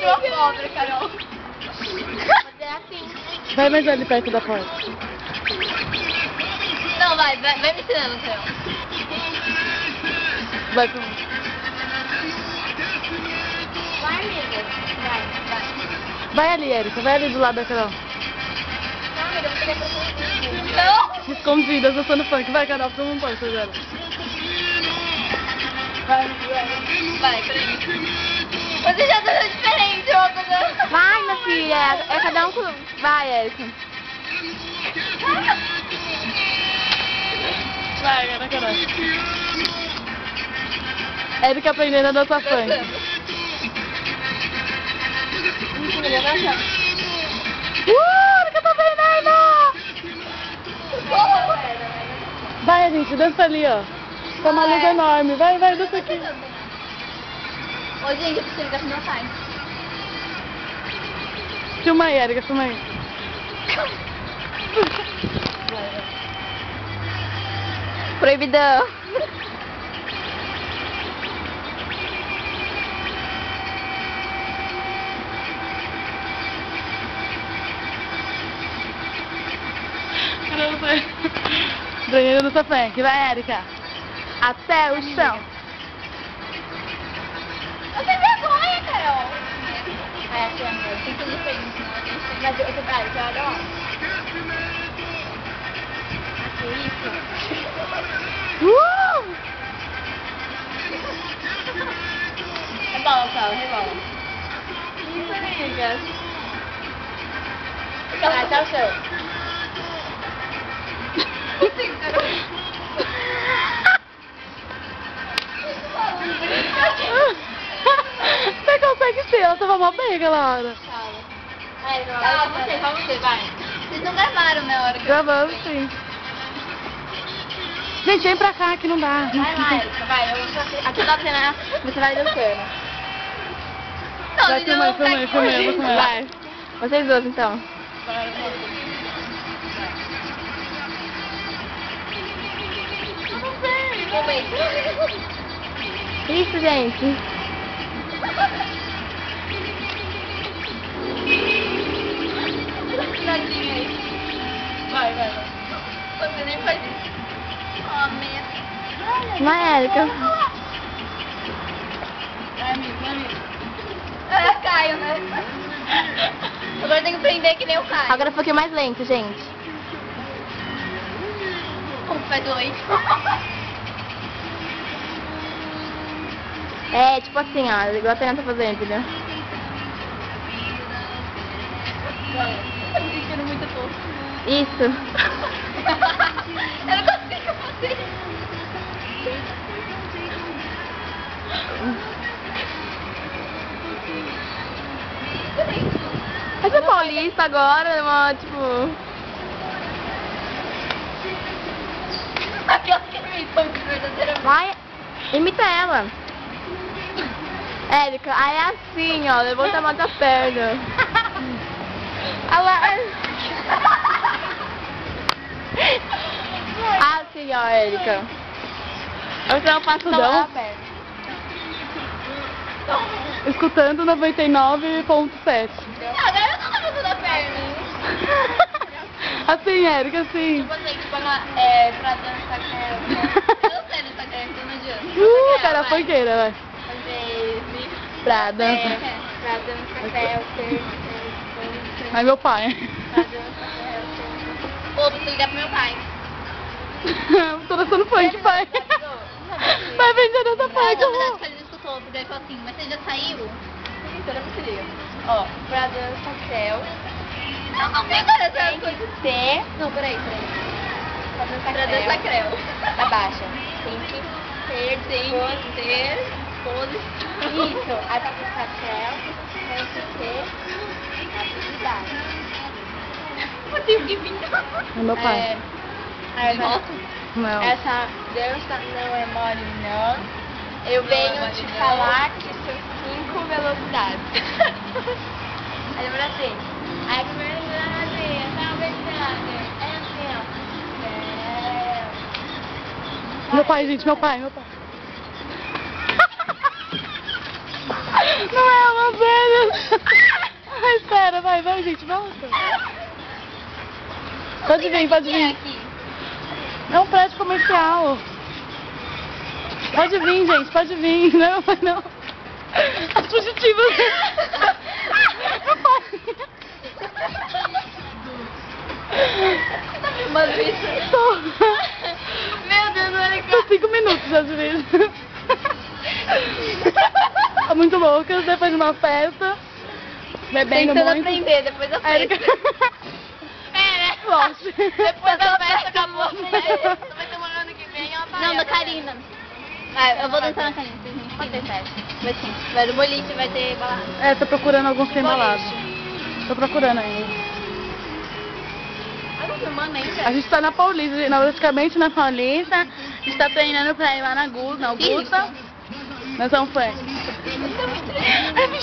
uma cobra, Carol. É assim. Vai mais ali perto da porta. Não, vai me ensinando, Carol. Vai pro... Vai, amiga. Vai. Vai ali, Erika. Vai ali do lado da Carol. Não, amiga, você quer fazer Não! Escondida, dançando funk. Vai, Carol, todo mundo pode fazer. Vai, peraí. Você já tá dando diferente, uma coisa. Vai, minha filha. É cada um com... Vai, Erika. Vai, Carol. Erika aprendendo a dançar funk. Erika tá aprendendo! Vai, gente, dança ali, ó. Tá uma luz enorme. Vai, dança aqui. Ô, gente, eu preciso ligar pro meu pai. Filma aí, Erika, filma aí. Proibidão. Aprendendo a dançar funk. Vai, Erika. Até o chão. Você vergonha, Carol. É, assim, amor, tem que ir diferente, senão a gente tem... Mas eu olha lá. Que isso? Rebola, Carol, rebola. Isso, amiga. Até o chão. Você consegue ser, ela tava mó bem aquela hora. Só você, vai. Vocês não gravaram na hora que Gravando, sim. Gente, vem pra cá que não dá. Vai lá, Erika, vai. Eu vou fazer... Aqui dá cena, você vai dançando. Não, Vai, filma aí, filma aí, filma aí, eu vou filmar. Vai. Vocês duas, então. Isso, gente. Vai. Você nem faz isso. Oh, merda. Vai, Erika. Vai, amigo. Eu caio, né? Agora tem que prender que nem eu caio. Agora um pouquinho mais lento, gente. Faz 2. É, tipo assim, ó. Igual a Tainá tá fazendo, entendeu? Eu tô sentindo muito pouco. Isso. Eu não consigo fazer. Vai ser paulista agora, uma, tipo... Aquela que me põe verdadeiramente. Vai, imita ela. Erika, aí é assim, ó. Levanta mais a perna. Assim, ó, Erika. Você não passa Tudão? a perna. Escutando 99.7. Não, agora eu tô levantando a perna. Assim, Erika, assim. Você que paga pra dançar com ela. Eu não sei dançar com ela, então não adianta. Cara, funkeira, vai. Fazer Pra dançar. pra dançar selfie. Ai, meu pai. Pra dançar selfie. Pô, preciso ligar pro meu pai. Tô dançando funk, pai. Vai vender dança Na funk, verdade, amor. ele escutou, porque ele falou assim, mas você já saiu? Então não se liga. Ó, pra dançar selfie. Eu não sei qual é essa coisa. Ter. Não, peraí. Pra dançar Pra dançar creu. Abaixa. Tem que Ter pose. Isso. Aí pra dançar creu, tem que ter habilidade. Eu tenho que vir. É meu pai. Aí volta. Não. Essa dança não é mole, não. Eu venho te falar que são 5 velocidades. Aí lembra assim. Aí a primeira velocidade, tá velocidade. É assim, ó. Meu pai, gente, meu pai. Não é uma velha. vai, gente, volta. Pode vir, pode vir. Aqui. É um prédio comercial. Pode vir, gente, pode vir. Não, não. As fugitivas. Tá filmando isso? Tô. Meu Deus, olha aqui. Tô 5 minutos às vezes. Tá muito loucas, depois de uma festa. Bebendo Tentando muito. aprender depois da Aí festa. ele- Pera. Lógico. Depois da festa acabou. Não vai ter uma ano que vem, ela Não, da Karina. Eu vou dançar na Karina. Pode ter festa. Vai sim. Vai do boliche, vai ter balada. É, tô procurando alguns sem balada. Tô procurando ainda. Eu tô filmando ainda. A gente tá na Paulista, praticamente na Paulista. A gente tá treinando pra ir lá na Augusta. Nós vamos foi. Isso é muito triste.